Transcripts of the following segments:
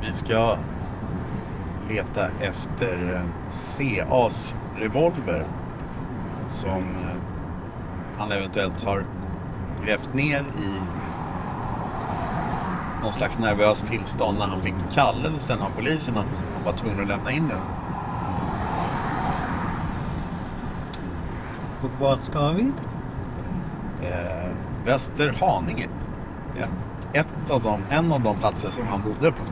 Vi ska leta efter CAs revolver som han eventuellt har grävt ner i någon slags nervös tillstånd när han fick kallelsen av polisen att han var tvungen att lämna in den. Och vart ska vi? Västerhaninge. En av de platser som han bodde på.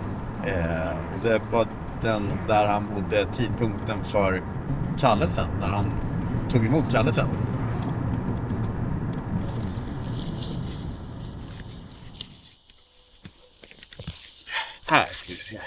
Och det var den där han bodde tidpunkten för kallelsen, när han tog emot kallelsen. Här ska vi se.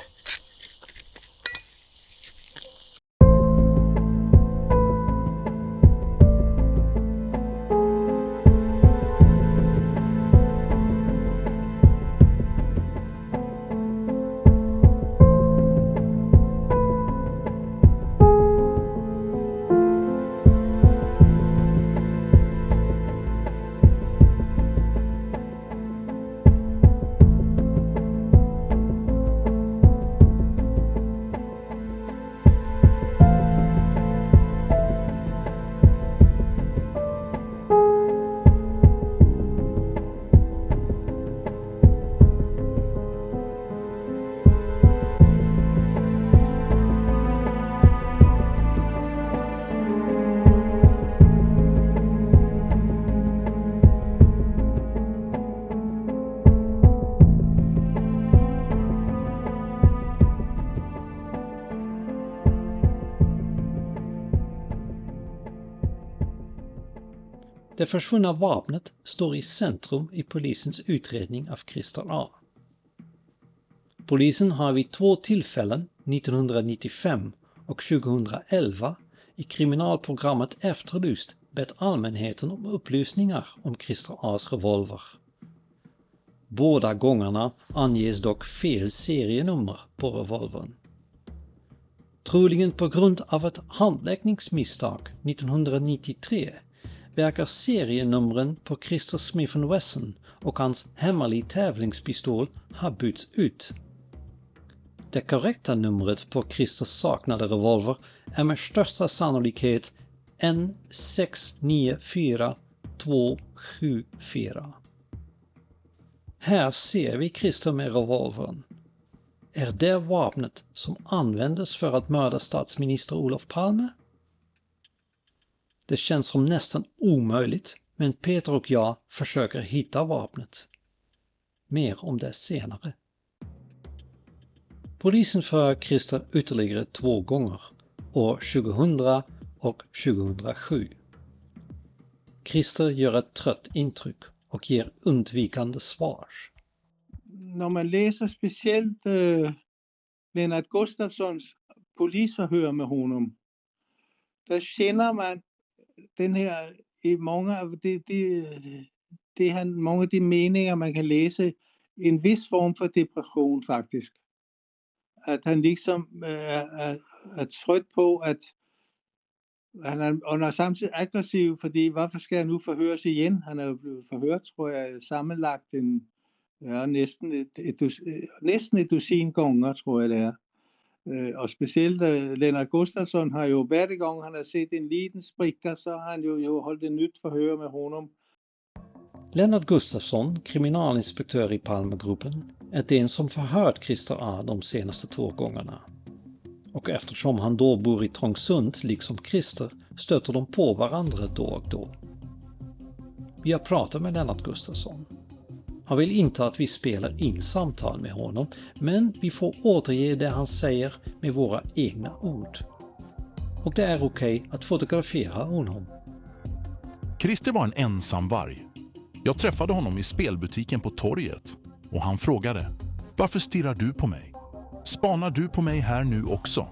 Det försvunna vapnet står i centrum i polisens utredning av Christer A. Polisen har vid 2 tillfällen, 1995 och 2011, i kriminalprogrammet Efterlyst bett allmänheten om upplysningar om Christer A's revolver. Båda gångerna anges dock fel serienummer på revolvern. Troligen på grund av ett handläggningsmisstag 1993 verkar serienumren på Christer Smith & Wesson och hans hemliga tävlingspistol ha bytts ut. Det korrekta numret på Christers saknade revolver är med största sannolikhet N694274. Här ser vi Christer med revolvern. Är det vapnet som användes för att mörda statsminister Olof Palme? Det känns som nästan omöjligt, men Peter och jag försöker hitta vapnet. Mer om det senare. Polisen för Christer ytterligare 2 gånger, år 2000 och 2007. Christer gör ett trött intryck och ger undvikande svar. När man läser speciellt Lennart Gustafssons polisförhör med honom, där känner man den här i många av många av de meningar man kan läsa en viss form för depression faktiskt. Att han liksom är trött på att han är samtidigt aggressiv, för varför ska han nu förhöras igen? Han har blivit förhört, tror jag, sammanlagt nästan ett dusin gånger, tror jag det är. Och speciellt Lennart Gustafsson har ju varje gång han har sett en liten spricka, så har han ju hållit ett nytt förhör med honom. Lennart Gustafsson, kriminalinspektör i Palmegruppen, är den som förhört Christer A de senaste 2 gångerna. Och eftersom han då bor i Trångsund liksom Christer, stöter de på varandra då och då. Vi har pratat med Lennart Gustafsson. Han vill inte att vi spelar in samtal med honom, men vi får återge det han säger med våra egna ord. Och det är okej att fotografera honom. Christer var en ensam varg. Jag träffade honom i spelbutiken på torget och han frågade: "Varför stirrar du på mig? Spanar du på mig här nu också?"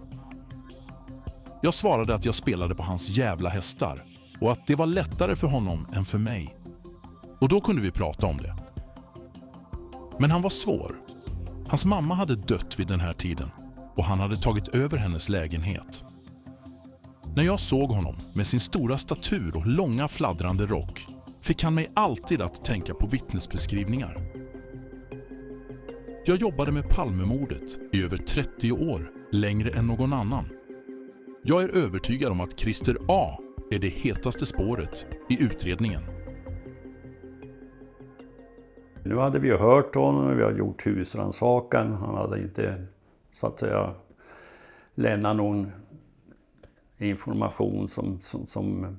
Jag svarade att jag spelade på hans jävla hästar och att det var lättare för honom än för mig. Och då kunde vi prata om det. Men han var svår. Hans mamma hade dött vid den här tiden och han hade tagit över hennes lägenhet. När jag såg honom med sin stora statur och långa fladdrande rock fick han mig alltid att tänka på vittnesbeskrivningar. Jag jobbade med Palmemordet i över 30 år, längre än någon annan. Jag är övertygad om att Christer A är det hetaste spåret i utredningen. Nu hade vi hört honom, vi har gjort husrannsakan. Han hade inte, så att säga, lämnat någon information som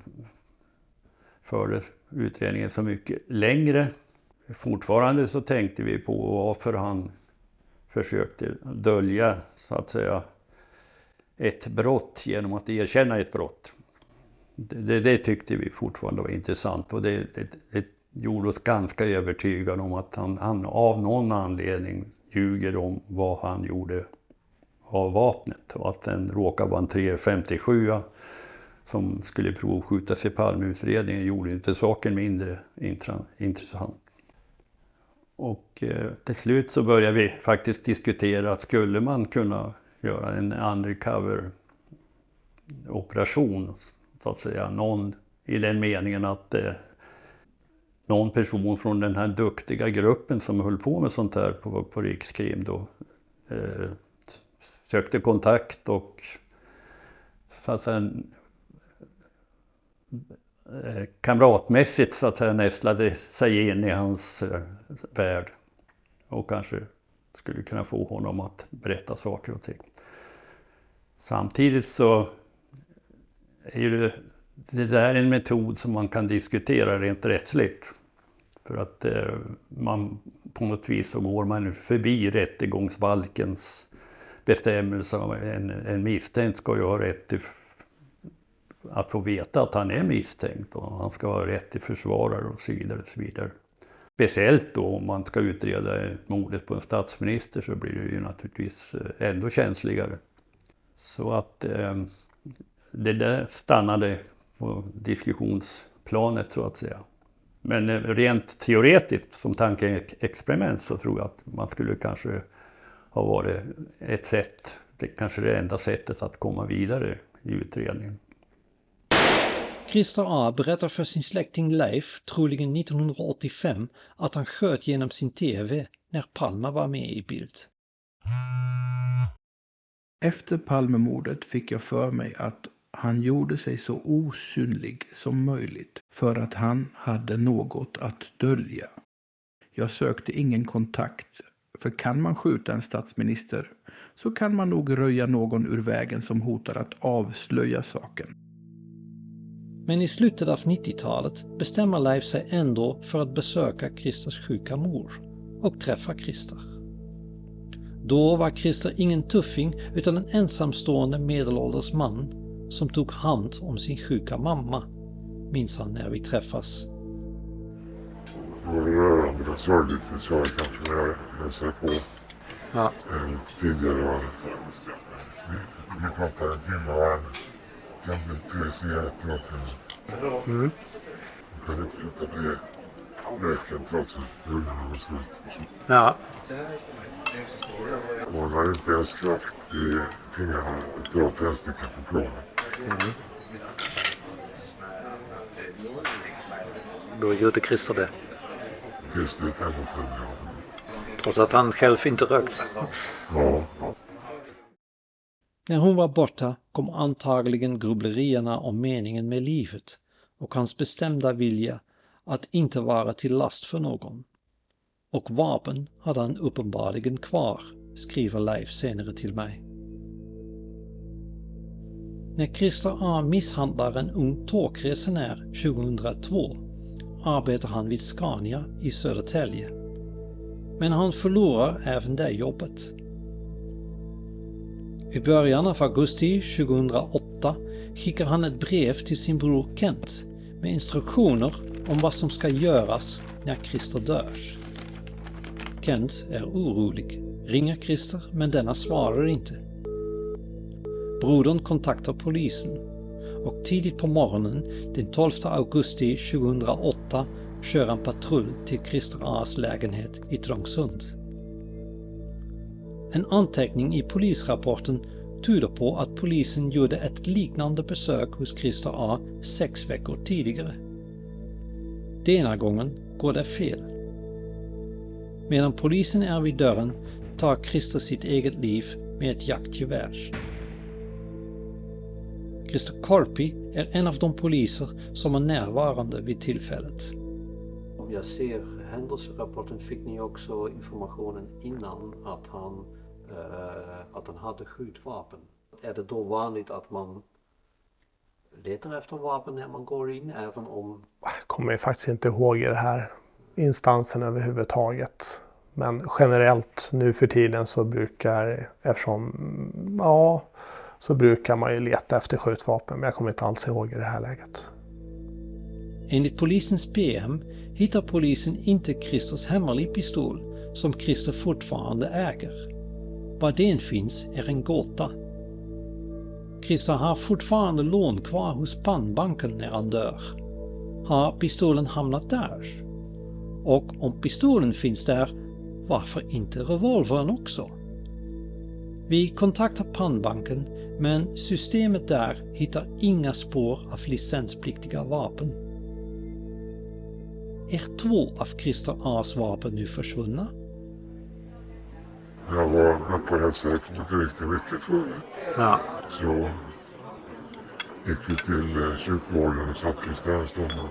förde utredningen så mycket längre. Fortfarande så tänkte vi på varför han försökte dölja, så att säga, ett brott genom att erkänna ett brott. Det tyckte vi fortfarande var intressant, och det gjorde oss ganska övertygade om att han av någon anledning ljuger om vad han gjorde av vapnet, och att den råkade vara en 357 som skulle provskjutas i Palmeutredningen gjorde inte saken mindre intressant. Och till slut så började vi faktiskt diskutera, skulle man kunna göra en undercover operation, så att säga, någon i den meningen att någon person från den här duktiga gruppen som höll på med sånt här på Rikskrim då sökte kontakt och, så att säga, kamratmässigt, så att säga, nästlade sig in i hans värld och kanske skulle kunna få honom att berätta saker och ting. Samtidigt så är ju det där en metod som man kan diskutera rent rättsligt. För att man på något vis så går man förbi rättegångsbalkens bestämmelser. En misstänkt ska ju ha rätt till att få veta att han är misstänkt, och han ska ha rätt till försvarare och så vidare och så vidare. Speciellt då om man ska utreda mordet på en statsminister, så blir det ju naturligtvis ändå känsligare. Så att det där stannade på diskussionsplanet, så att säga. Men rent teoretiskt som tankeexperiment så tror jag att man skulle kanske ha varit ett sätt, det kanske det enda sättet att komma vidare i utredningen. Christer A berättar för sin släkting Leif, troligen 1985, att han sköt genom sin TV när Palme var med i bild. Efter Palmemordet fick jag för mig att han gjorde sig så osynlig som möjligt för att han hade något att dölja. Jag sökte ingen kontakt, för kan man skjuta en statsminister så kan man nog röja någon ur vägen som hotar att avslöja saken. Men i slutet av 90-talet bestämmer Leif sig ändå för att besöka Christers sjuka mor och träffa Christer. Då var Christer ingen tuffing utan en ensamstående medelålders man som tog hand om sin sjuka mamma, minns han när vi träffas. Det var rörande och sorgligt för jag kanske när jag hälsade på tidigare. Vi pratade en timme och han tänkte 3 cigaretter åt henne. Jag kunde inte låta bli röken trots att ögonen var slut. Ja. Och hon hade inte ens kraft i fingrarna att dra tändstickor på planen. Då gjorde Christer det. Christer är 55 år. Trots att han själv inte rökt. Ja. När hon var borta kom antagligen grubblerierna om meningen med livet och hans bestämda vilja att inte vara till last för någon. Och vapen hade han uppenbarligen kvar, skriver Leif senare till mig. När Christer A misshandlar en ung tågresenär 2002 arbetar han vid Scania i Södertälje. Men han förlorar även det jobbet. I början av augusti 2008 skickar han ett brev till sin bror Kent med instruktioner om vad som ska göras när Christer dör. Kent är orolig, ringer Christer men denna svarar inte. Brodern kontaktar polisen och tidigt på morgonen den 12 augusti 2008 kör en patrull till Christer A's lägenhet i Trångsund. En anteckning i polisrapporten tyder på att polisen gjorde ett liknande besök hos Christer A 6 veckor tidigare. Denna gången går det fel. Medan polisen är vid dörren tar Christer sitt eget liv med ett jaktgevär. Christer Korpi är en av de poliser som är närvarande vid tillfället. Om jag ser händelserapporten, fick ni också informationen innan att han hade skjutvapen? Är det då vanligt att man letar efter vapen när man går in, även om... Jag kommer faktiskt inte ihåg i det här instansen överhuvudtaget. Men generellt nu för tiden så brukar man ju leta efter skjutvapen. Men jag kommer inte alls ihåg i det här läget. Enligt polisens PM hittar polisen inte Christers hemliga pistol som Christer fortfarande äger. Var den finns är en gåta. Christer har fortfarande lån kvar hos pannbanken när han dör. Har pistolen hamnat där? Och om pistolen finns där, varför inte revolvern också? Vi kontaktar pannbanken, men systemet där hittar inga spår av licenspliktiga vapen. Är 2 av Christer A's vapen nu försvunna? Jag var uppe och hälsade, jag kommer inte riktigt mycket för det. Ja. Så gick vi till kyrkogården och satt oss där en stund och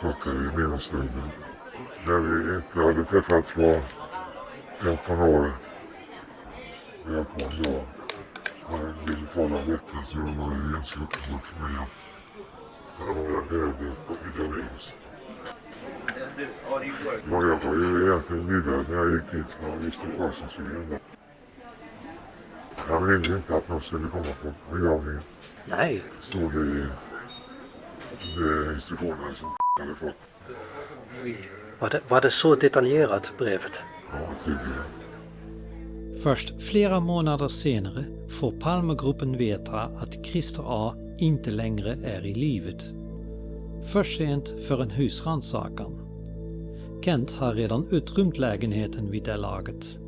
pratade i middagsstunden. När vi inte hade träffats var 15 år. Och jag kom då och ville tala om detta, så det var ju ganska uppenbart för mig att jag behövde byta vis. Jag var ju egentligen livrädd när jag gick dit, så jag visste vad som skulle hända. Jag ville inte att någon skulle komma på begravningen. Nej. Stod det i de instruktionerna som hade fått. Var det så detaljerat, brevet? Ja, tydligen. Först flera månader senare får Palmegruppen veta att Christer A inte längre är i livet. För sent för en husrannsakan. Kent har redan utrymt lägenheten vid det laget.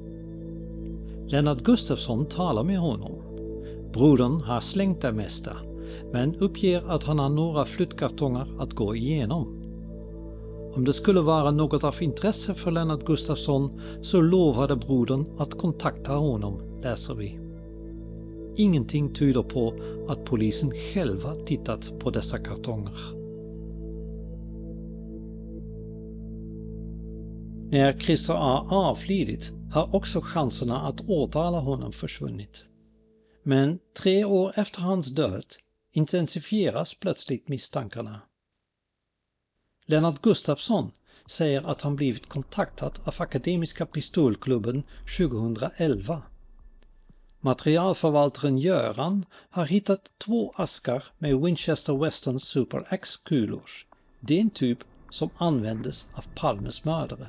Lennart Gustafsson talar med honom. Brodern har slängt det mesta, men uppger att han har några flyttkartonger att gå igenom. Om det skulle vara något av intresse för Lennart Gustafsson så lovade brodern att kontakta honom, läser vi. Ingenting tyder på att polisen själva tittat på dessa kartonger. När Christer A avlidit har också chanserna att åtala honom försvunnit. Men 3 år efter hans död intensifieras plötsligt misstankarna. Lennart Gustafsson säger att han blivit kontaktad av Akademiska pistolklubben 2011. Materialförvaltaren Göran har hittat 2 askar med Winchester Western Super X-kulor, den typ som användes av Palmes mördare.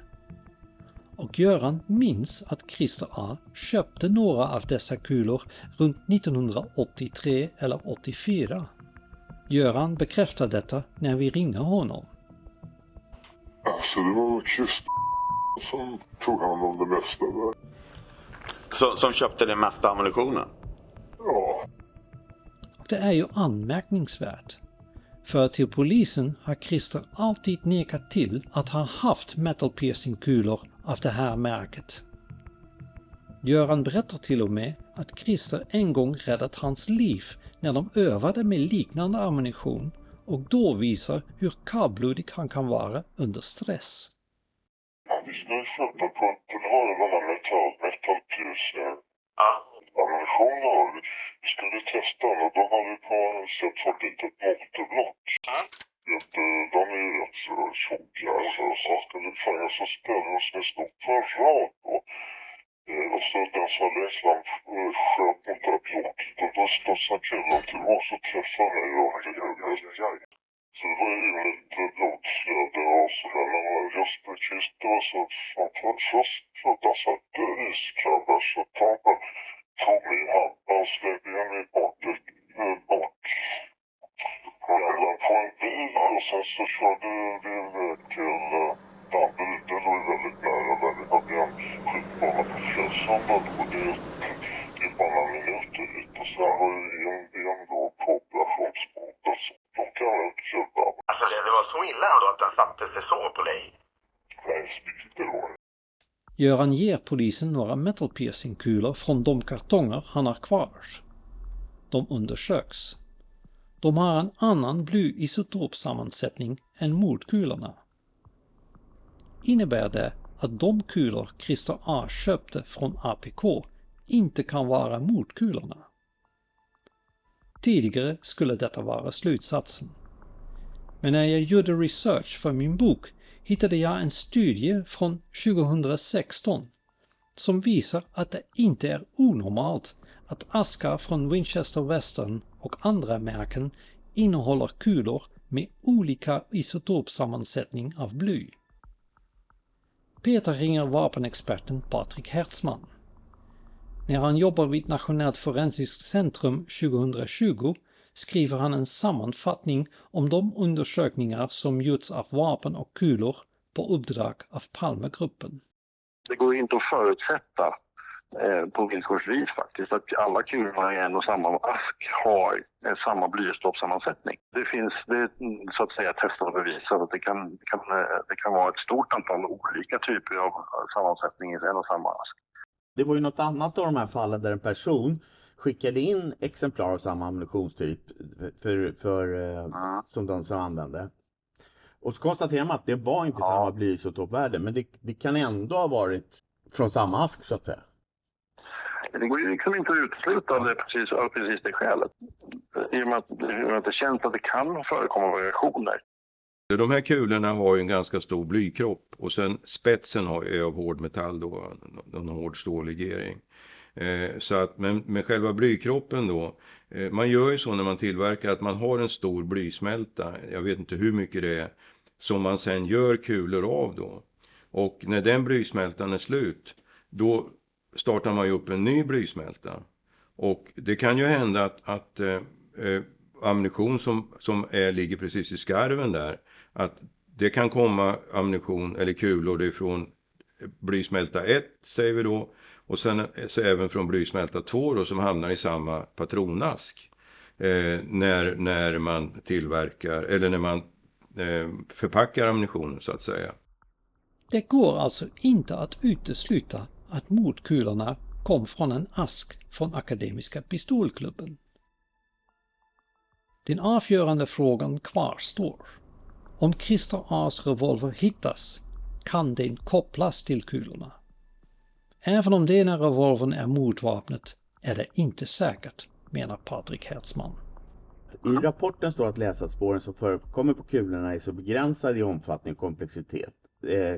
Och Göran minns att Christer A köpte några av dessa kulor runt 1983 eller 84. Göran bekräftar detta när vi ringer honom. Alltså det var just som tog hand om det mesta där. Som köpte den mesta ammunitionen? Ja. Och det är ju anmärkningsvärt. För till polisen har Christer alltid nekat till att ha haft metal piercing-kulor av det här märket. Göran berättar till och med att Christer en gång räddat hans liv när de övade med liknande ammunition och då visar hur kallblodig han kan vara under stress. Vi skulle köpa på att den har en annan metal piercing. Ammunition har vi. Vi skulle testa den och då har vi på sätt fått lite motorblock. De är ju rätt så tjocka. Så skulle vi fånga så ställer oss en stor parad då. Och så den som längst fram sköt mot det blocket. Och då studsade killen till oss och träffade mig och så det var ju lite blodflöde och sådär. Men just på kistan så först så där satt iskrabbar så tog min hand och släppte mig bort på en bil och sen så körde vi iväg till det låg väldigt nära där vi hade en skjutbana på Fjällsanden och det är bara minuter dit och sen har vi en då på operationsbordet så de kan jag inte köpa. Alltså det var så illa ändå att den satte sig så på dig? Nej, det var Göran ger polisen några metal piercing-kulor från de kartonger han har kvar. De undersöks. De har en annan blyisotopsammansättning än mordkulorna. Innebär det att de kulor Christer A köpte från APK inte kan vara mordkulorna? Tidigare skulle detta vara slutsatsen. Men när jag gjorde research för min bok hittade jag en studie från 2016 som visar att det inte är onormalt att askar från Winchester Western och andra märken innehåller kulor med olika isotopsammansättning av bly. Peter ringer vapenexperten Patrik Hertzman. När han jobbar vid Nationellt forensiskt centrum 2020 skriver han en sammanfattning om de undersökningar som gjorts av vapen och kulor på uppdrag av Palmegruppen. Det går inte att förutsätta på villkorsvis faktiskt att alla kulorna i en och samma ask har samma blyisotopsammansättning. Det finns så att säga testat och bevisat att det kan vara ett stort antal olika typer av sammansättning i en och samma ask. Det var ju något annat av de här fallen där en person skickade in exemplar av samma ammunitionstyp som de som använde. Och så konstaterar man att det var inte samma blyisotopvärde, men det kan ändå ha varit från samma ask så att säga. Det går ju liksom inte att utesluta av precis det skälet. I och med att det känns att det kan förekomma variationer. De här kulorna har ju en ganska stor blykropp och sen spetsen är av hård metall då, en hård stållegering. Så att med själva blykroppen då, man gör ju så när man tillverkar att man har en stor blysmälta, jag vet inte hur mycket det är, som man sen gör kulor av då. Och när den blysmältan är slut, då startar man ju upp en ny blysmälta. Och det kan ju hända att ammunition som ligger precis i skarven där, att det kan komma ammunition eller kulor ifrån blysmälta 1 säger vi då, och sen så även från blysmälta 2 då, som hamnar i samma patronask när man tillverkar eller när man förpackar ammunitionen så att säga. Det går alltså inte att utesluta att mordkulorna kom från en ask från Akademiska pistolklubben. Den avgörande frågan kvarstår. Om Christer A's revolver hittas kan den kopplas till kulorna. Även om den revolvern är mordvapnet är det inte säkert, menar Patrik Hertzman. I rapporten står att läsa att spåren som förekommer på kulorna är så begränsade i omfattning och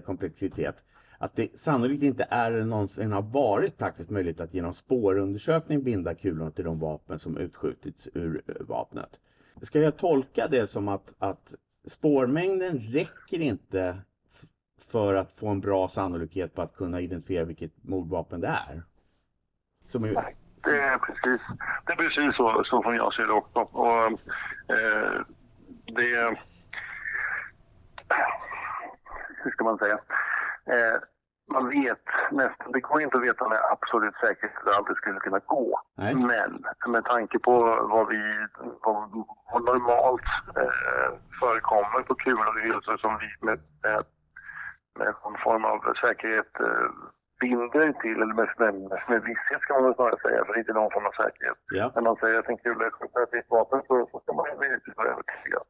komplexitet att det sannolikt inte är eller någonsin har varit praktiskt möjligt att genom spårundersökning binda kulorna till de vapen som utskjutits ur vapnet. Ska jag tolka det som att spårmängden räcker inte för att få en bra sannolikhet på att kunna identifiera vilket mordvapen det är? Nej, det är precis så som jag ser det också. Och hur ska man säga? Man vet nästan, det går inte att veta med absolut säkerhet att det alltid skulle kunna gå. Nej. Men med tanke på vad normalt förekommer på kulor som vi med någon form av säkerhet binder till, eller med visshet ska man väl snarare säga, för det är inte någon form av säkerhet. Ja. När man säger att en kula är ett visst vapen så ska man ju inte vara övertygad.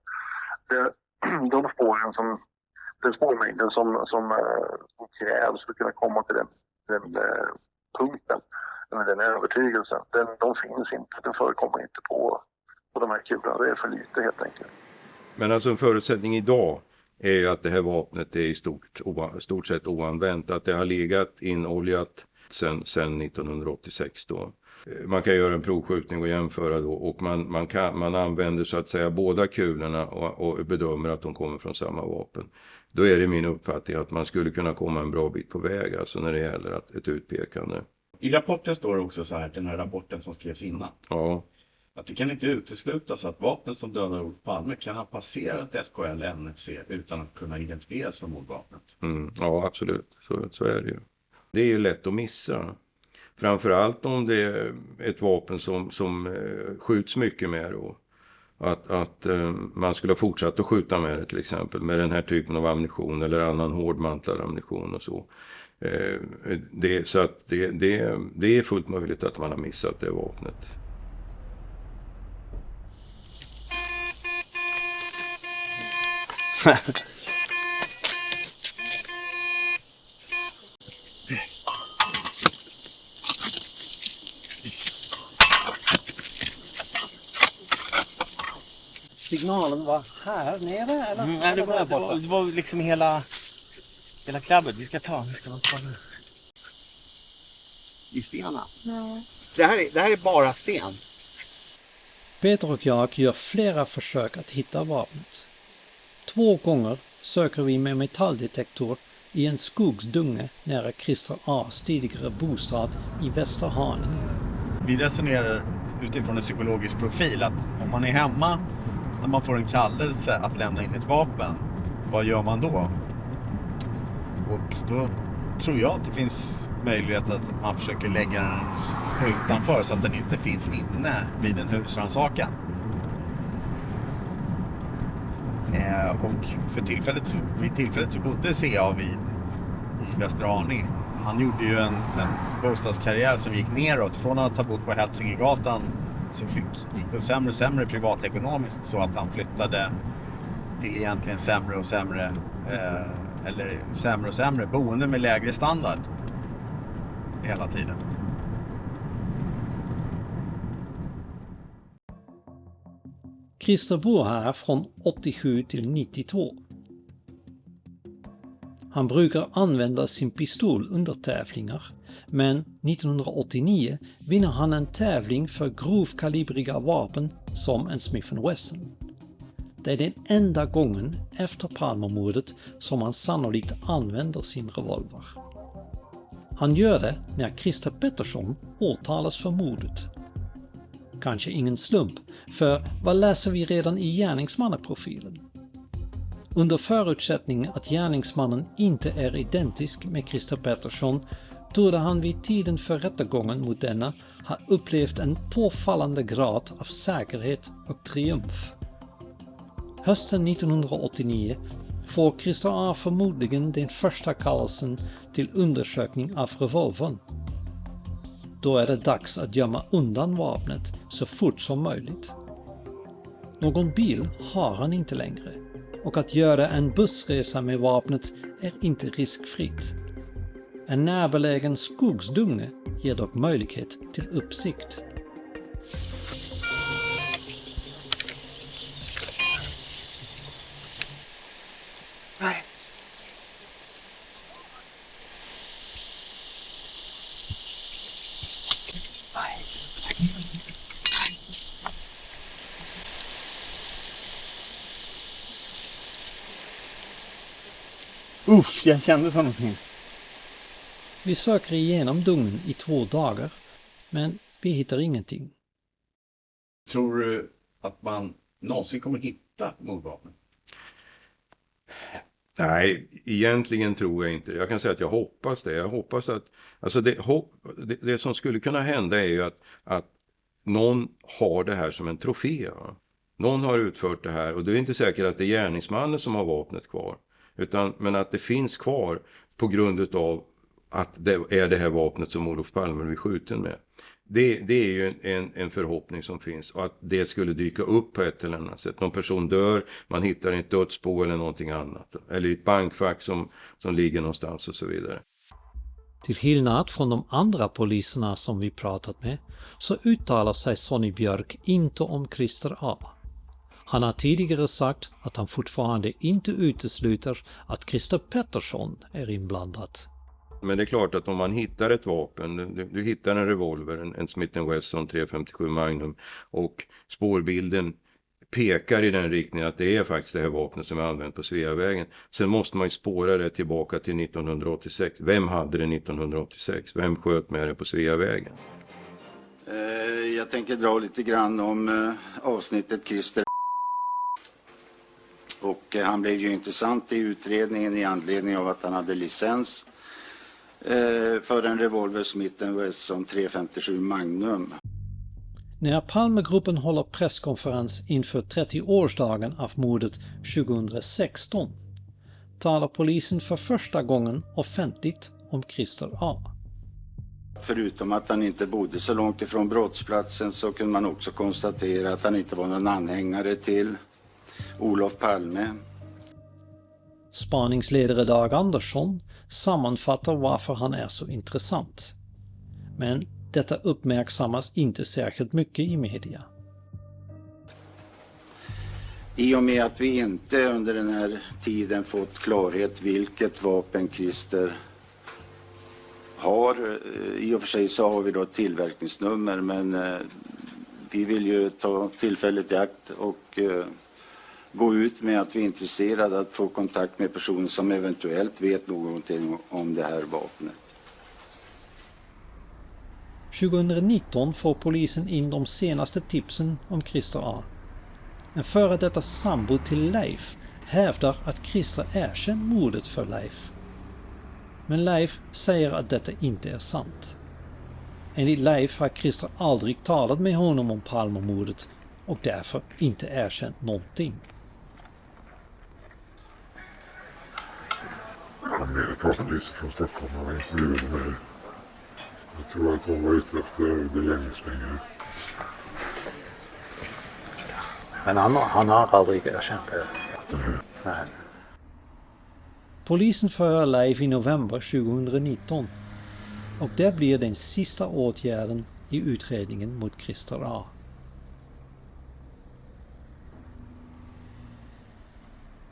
De spåren den spårmängden som krävs för att kunna komma till den punkten, eller den övertygelsen, de finns inte, den förekommer inte på de här kulorna. Det är för lite helt enkelt. Men alltså en förutsättning idag är ju att det här vapnet är i stort sett oanvänt, att det har legat inoljat sen 1986 då. Man kan göra en provskjutning och jämföra då, och man använder så att säga båda kulorna och bedömer att de kommer från samma vapen. Då är det min uppfattning att man skulle kunna komma en bra bit på väg, alltså när det gäller ett utpekande. I rapporten står det också så här, den här rapporten som skrevs innan. Ja. Att det kan inte uteslutas att vapnet som dödar Olof Palme kan ha passerat SKL eller NFC utan att kunna identifieras som mordvapnet. Ja, absolut. Så är det ju. Det är ju lätt att missa. Framförallt om det är ett vapen som skjuts mycket med då. Att man skulle ha fortsatt att skjuta med det till exempel, med den här typen av ammunition eller annan hårdmantlad ammunition och så. Så att det är fullt möjligt att man har missat det vapnet. Signalen var här nere eller? Nej, det var liksom hela klabbet. Vi ska ta i stenarna. Ja. Det här är bara sten. Peter och jag gör flera försök att hitta vapnet. 2 gånger söker vi med metalldetektor i en skogsdunge nära Christer A's tidigare bostad i Västerhaninge. Vi resonerar utifrån en psykologisk profil att om man är hemma när man får en kallelse att lämna in ett vapen, vad gör man då? Och då tror jag att det finns möjlighet att man försöker lägga den utanför så att den inte finns inne vid en husrannsakan. Och vid tillfället så bodde C.A. i Västerhaninge. Han gjorde ju en bostadskarriär som gick neråt. Från att ha bott på Hälsingegatan så gick det sämre och sämre privatekonomiskt, så att han flyttade till egentligen sämre och sämre boende med lägre standard hela tiden. Christer bor här från 87 till 92. Han brukar använda sin pistol under tävlingar, men 1989 vinner han en tävling för grovkalibriga vapen som en Smith & Wesson. Det är den enda gången efter Palmemordet som han sannolikt använder sin revolver. Han gör det när Christer Pettersson åtalas för mordet. Kanske ingen slump, för vad läser vi redan i gärningsmannaprofilen? Under förutsättning att gärningsmannen inte är identisk med Christer Pettersson torde han vid tiden för rättegången mot denna ha upplevt en påfallande grad av säkerhet och triumf. Hösten 1989 får Christer A förmodligen den första kallelsen till undersökning av revolvern. Då är det dags att gömma undan vapnet så fort som möjligt. Någon bil har han inte längre, och att göra en bussresa med vapnet är inte riskfritt. En närbelägen skogsdunge ger dock möjlighet till uppsikt. Nej. Usch, jag kände så någonting. Vi söker igenom dungen i 2 dagar, men vi hittar ingenting. Tror du att man någonsin kommer hitta mordvapnet? Nej, egentligen tror jag inte det. Jag kan säga att jag hoppas det. Jag hoppas att, alltså det som skulle kunna hända är ju att någon har det här som en trofé. Va? Någon har utfört det här, och det är inte säkert att det är gärningsmannen som har vapnet kvar. Men att det finns kvar på grund av att det är det här vapnet som Olof Palme blir skjuten med. Det är ju en förhoppning som finns, och att det skulle dyka upp på ett eller annat sätt. Någon person dör, man hittar ett dödsbo eller någonting annat. Eller ett bankfack som ligger någonstans och så vidare. Till skillnad från de andra poliserna som vi pratat med så uttalar sig Sonny Björk inte om Christer A. Han har tidigare sagt att han fortfarande inte utesluter att Christer Pettersson är inblandad. Men det är klart att om man hittar ett vapen, du hittar en revolver, en Smith & Wesson 357 Magnum, och spårbilden pekar i den riktningen att det är faktiskt det här vapnet som är använt på Sveavägen. Sen måste man ju spåra det tillbaka till 1986. Vem hade det 1986? Vem sköt med det på Sveavägen? Jag tänker dra lite grann om avsnittet Christer. Och han blev ju intressant i utredningen i anledning av att han hade licens för en revolver Smith & Wesson 357 Magnum. När Palmegruppen håller presskonferens inför 30-årsdagen av mordet 2016 talar polisen för första gången offentligt om Christer A. Förutom att han inte bodde så långt ifrån brottsplatsen så kunde man också konstatera att han inte var någon anhängare till Olof Palme. Spaningsledare Dag Andersson sammanfattar varför han är så intressant. Men detta uppmärksammas inte särskilt mycket i media. I och med att vi inte under den här tiden fått klarhet vilket vapen Christer har. I och för sig så har vi då ett tillverkningsnummer, men vi vill ju ta tillfället i akt och gå ut med att vi är intresserade att få kontakt med personer som eventuellt vet någonting om det här vapnet. 2019 får polisen in de senaste tipsen om Christer A. En före detta sambo till Leif hävdar att Christer erkänt mordet för Leif. Men Leif säger att detta inte är sant. Enligt Leif har Christer aldrig talat med honom om Palmemordet och därför inte erkänt någonting. Han blev polis från Stockholm och intervjuade mig. Jag tror att hon var ute efter beläggningspengar. Men han har aldrig erkänt det. Nej. Polisen förhör Leif i november 2019 och det blir den sista åtgärden i utredningen mot Christer A.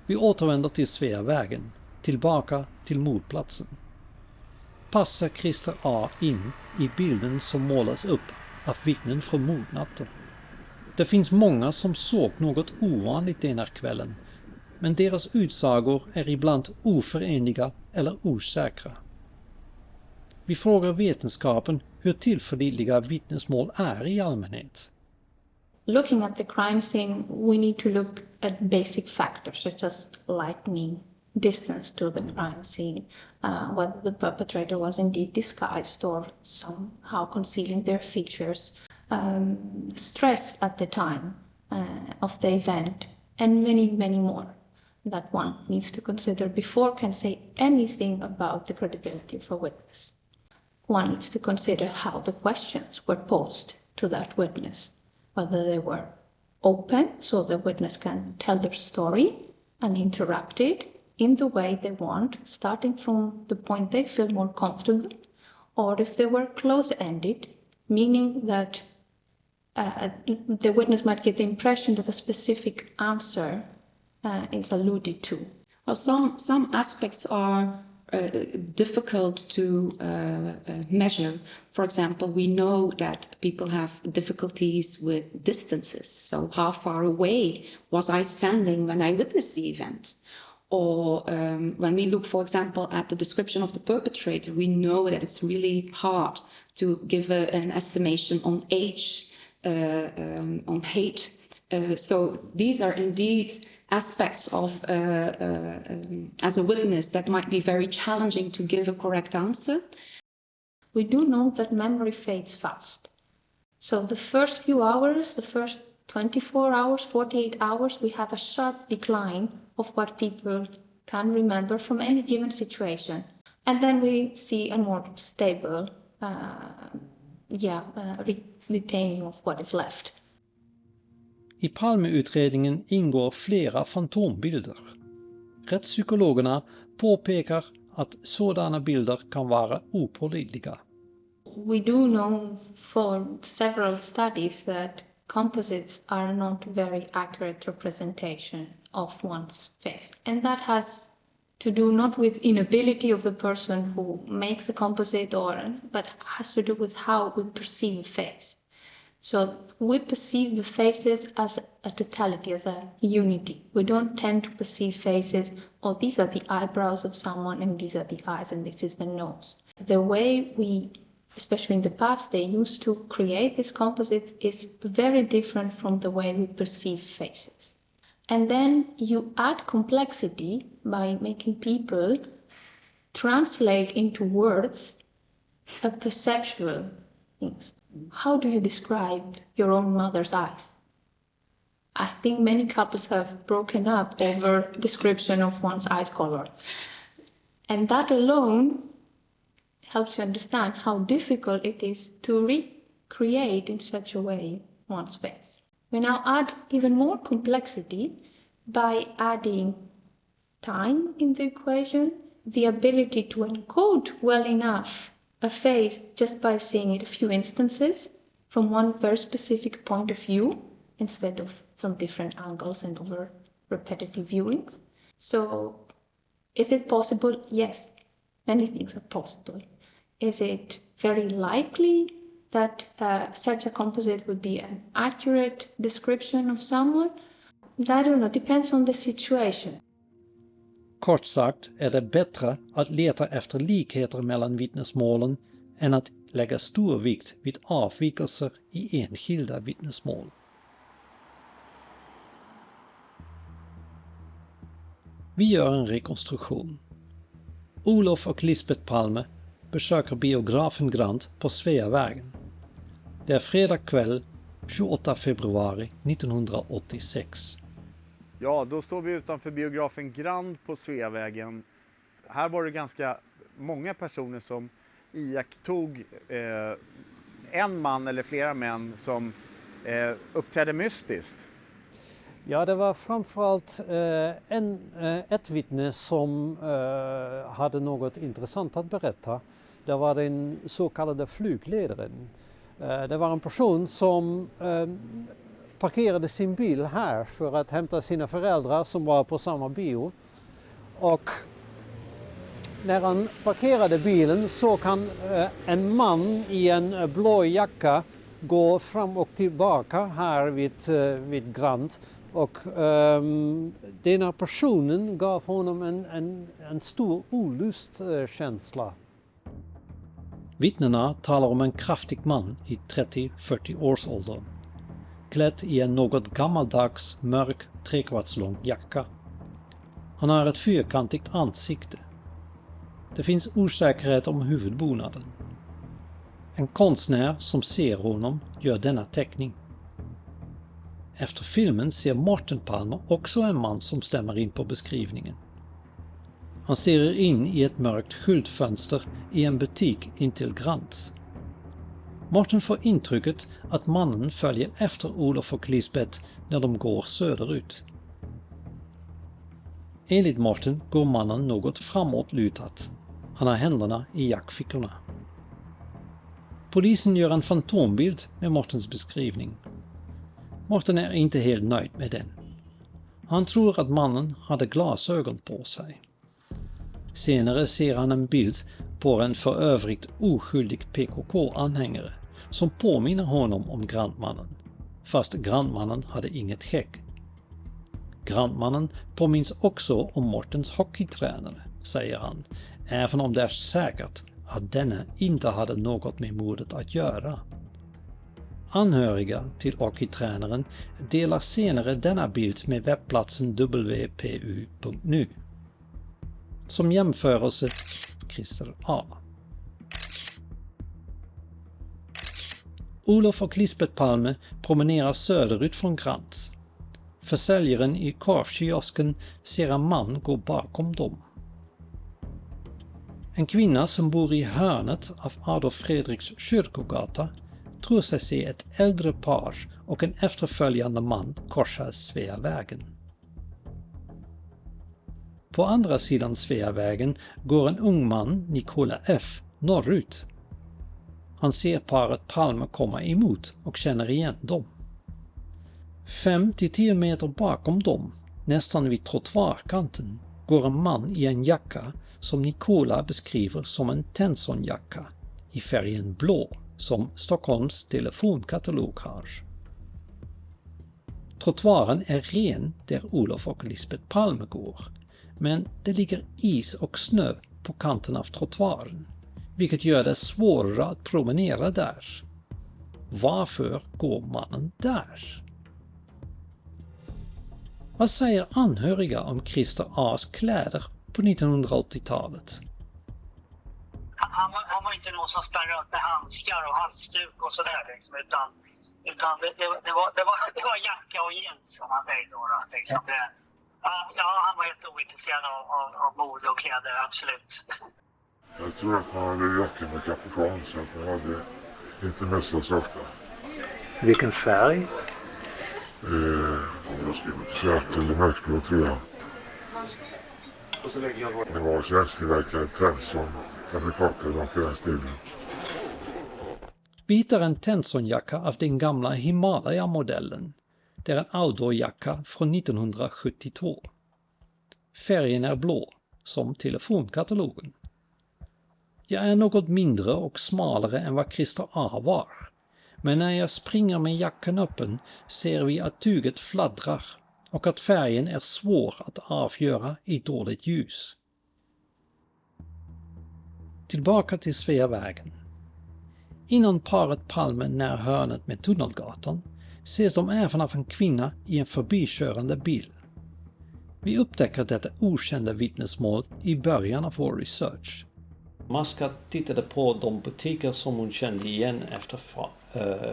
Vi återvänder till Sveavägen, tillbaka till mordplatsen. Passar Christer A in i bilden som målas upp av vittnen från mordnatten? Det finns många som såg något ovanligt den här kvällen, men deras utsagor är ibland oförenliga eller osäkra. Vi frågar vetenskapen hur tillförlitliga vittnesmål är i allmänhet. Looking at the crime scene, we need to look at basic factors such as lighting, distance to the crime scene, whether the perpetrator was indeed disguised or somehow concealing their features, stress at the time of the event, and many, many more that one needs to consider before can say anything about the credibility of a witness. One needs to consider how the questions were posed to that witness, whether they were open so the witness can tell their story uninterrupted in the way they want, starting from the point they feel more comfortable, or if they were close-ended, meaning that the witness might get the impression that a specific answer is alluded to. Well, some aspects are difficult to measure. For example, we know that people have difficulties with distances. So how far away was I standing when I witnessed the event? Or when we look, for example, at the description of the perpetrator, we know that it's really hard to give an estimation on age, on hate. So these are indeed aspects of, as a witness, that might be very challenging to give a correct answer. We do know that memory fades fast. So the first few hours, the first 24 hours, 48 hours, we have a sharp decline of what people can remember from any given situation. And then we see a more stable retaining of what is left. I Palmeutredningen ingår flera fantombilder. Rättspsykologerna påpekar att sådana bilder kan vara opålitliga. We do know for several studies that composites are not very accurate representation of one's face. And that has to do not with inability of the person who makes the composite, but has to do with how we perceive a face. So we perceive the faces as a totality, as a unity. We don't tend to perceive faces, oh, these are the eyebrows of someone and these are the eyes and this is the nose. The way we, especially in the past, they used to create these composites is very different from the way we perceive faces. And then you add complexity by making people translate into words a perceptual things. How do you describe your own mother's eyes? I think many couples have broken up over description of one's eye color. And that alone helps you understand how difficult it is to recreate in such a way one's face. We now add even more complexity by adding time in the equation, the ability to encode well enough a face just by seeing it a few instances from one very specific point of view instead of from different angles and over repetitive viewings. So is it possible? Yes, many things are possible. Is it very likely that such a composite would be an accurate description of someone? I don't know, depends on the situation. Kort sagt är det bättre att leta efter likheter mellan vittnesmålen än att lägga stor vikt vid avvikelser i enskilda vittnesmål. Vi gör en rekonstruktion. Olof och Lisbeth Palme besöker biografen Grand på Sveavägen. Det är fredag kväll 28 februari 1986. Ja, då står vi utanför biografen Grand på Sveavägen. Här var det ganska många personer som iakttog en man eller flera män som uppträdde mystiskt. Ja, det var framförallt ett vittne som hade något intressant att berätta. Det var den så kallade flygledaren. Det var en person som parkerade sin bil här för att hämta sina föräldrar som var på samma bio. Och när han parkerade bilen såg han en man i en blå jacka gå fram och tillbaka här vid Grand. Och den här personen gav honom en stor olustkänsla. Vittnena talar om en kraftig man i 30-40 års ålder. Klädd i en något gammaldags mörk trekvartslång jacka. Han har ett fyrkantigt ansikte. Det finns osäkerhet om huvudbonaden. En konstnär som ser honom gör denna teckning. Efter filmen ser Morten Palme också en man som stämmer in på beskrivningen. Han stirrar in i ett mörkt skyltfönster i en butik intill Grands. Morten får intrycket att mannen följer efter Olof och Lisbeth när de går söderut. Enligt Morten går mannen något framåtlutat. Han har händerna i jackfickorna. Polisen gör en fantombild med Mortens beskrivning. Morten är inte helt nöjd med den. Han tror att mannen hade glasögon på sig. Senare ser han en bild på en för övrigt oskyldig PKK-anhängare som påminner honom om Grandmannen, fast Grandmannen hade inget skägg. Grandmannen påminns också om Mortens hockeytränare, säger han, även om det är säkert att denne inte hade något med mordet att göra. Anhöriga till hockeytränaren delar senare denna bild med webbplatsen wpu.nu. Som jämförelse Christer A. Olof och Lisbeth Palme promenerar söderut från Grands. Försäljaren i korvkiosken ser en man gå bakom dem. En kvinna som bor i hörnet av Adolf Fredriks kyrkogata tror sig se ett äldre par och en efterföljande man korsa Sveavägen. På andra sidan Sveavägen går en ung man, Nikola F, norrut. Han ser paret Palme komma emot och känner igen dem. 5-10 meter bakom dem, nästan vid trottoarkanten, går en man i en jacka som Nikola beskriver som en Tenson-jacka i färgen blå som Stockholms telefonkatalog har. Trottoaren är ren där Olof och Lisbeth Palme går, men det ligger is och snö på kanten av trottoaren, vilket gör det svårare att promenera där. Varför går mannen där? Vad säger anhöriga om Christer A's kläder på 1980-talet? Han var inte någon som sprang runt med handskar och halsduk och sådär liksom, utan det var jacka och jeans som han säger då. Liksom. Ja, han var helt ointresserad av mode och kläder, absolut. Jag tror att han hade jacka med kapukan så att han hade inte mössa så ofta. Vilken färg? Jag skrev svart eller mörkblå tror jag. Det var svensktillverkad Tenson fabrikator på den stilen. Vi hittar en Tenson-jacka av den gamla Himalaya-modellen. Det är en outdoor-jacka från 1972. Färgen är blå, som telefonkatalogen. Jag är något mindre och smalare än vad Christer A var. Men när jag springer med jackan öppen ser vi att tyget fladdrar och att färgen är svår att avgöra i dåligt ljus. Tillbaka till Sveavägen. Innan paret Palme när hörnet med Tunnelgatan ses de även av en kvinna i en förbikörande bil. Vi upptäcker detta okända vittnesmål i början av vår research. Muscat tittade på de butiker som hon kände igen efter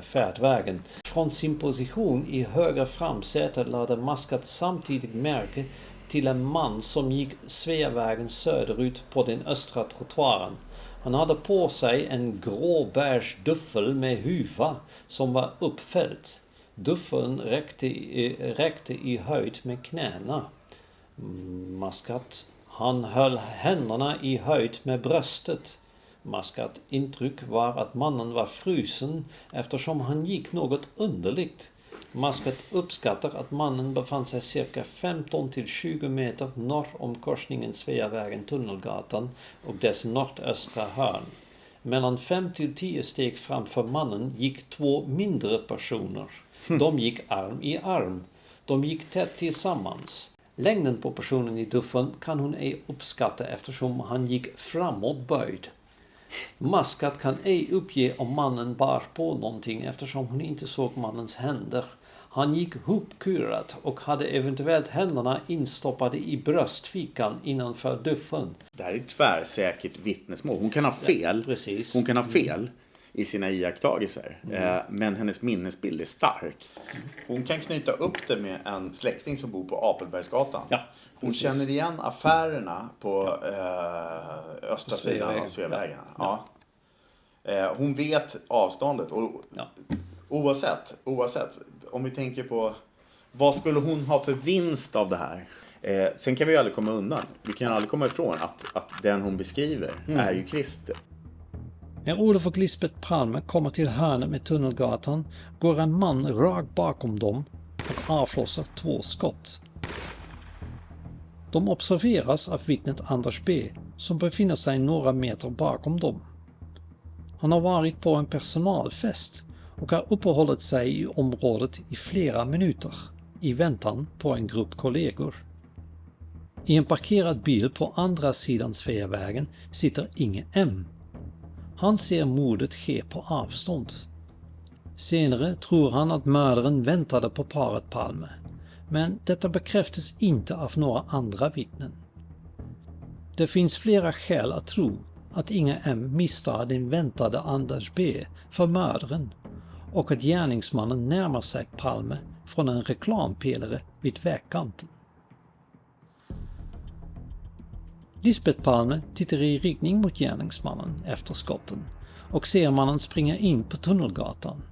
färdvägen. Från sin position i höger framsäte lade Muscat samtidigt märke till en man som gick Sveavägen söderut på den östra trottoaren. Han hade på sig en grå-beige duffel med huva som var uppfälld. Duffeln räckte i höjd med knäna. Muscat. Han höll händerna i höjd med bröstet. Muscat intryck var att mannen var frusen eftersom han gick något underligt. Muscat uppskattar att mannen befann sig cirka 15-20 meter norr om korsningen Sveavägen Tunnelgatan och dess nordöstra hörn. Mellan 5-10 steg framför mannen gick 2 mindre personer. De gick arm i arm. De gick tätt tillsammans. Längden på personen i duffeln kan hon ej uppskatta eftersom han gick framåt böjd. Muscat kan ej uppge om mannen bar på någonting eftersom hon inte såg mannens händer. Han gick hopkurat och hade eventuellt händerna instoppade i bröstfickan innanför duffeln. Det här är ett tvärsäkert vittnesmål. Hon kan ha fel. Precis. Hon kan ha fel i sina iakttagelser. Men hennes minnesbild är stark. Hon kan knyta upp det med en släkting som bor på Apelbergsgatan. Ja, hon känner igen affärerna på östra sidan av Sveavägen. Ja. Hon vet avståndet. Och oavsett, om vi tänker på vad skulle hon ha för vinst av det här? Sen kan vi aldrig komma undan. Vi kan aldrig komma ifrån att den hon beskriver är ju Christer. När Olof och Lisbeth Palme kommer till hörnet med Tunnelgatan går en man rakt bakom dem och avlossar 2 skott. De observeras av vittnet Anders B som befinner sig några meter bakom dem. Han har varit på en personalfest och har uppehållit sig i området i flera minuter i väntan på en grupp kollegor. I en parkerad bil på andra sidan Sveavägen sitter Inge M. Han ser mordet ske på avstånd. Senare tror han att mördaren väntade på paret Palme, men detta bekräftas inte av några andra vittnen. Det finns flera skäl att tro att Inge M misstar den väntade Anders B för mördaren och att gärningsmannen närmar sig Palme från en reklampelare vid vägkanten. Lisbeth Palme tittar i riktning mot gärningsmannen efter skotten och ser mannen springa in på Tunnelgatan.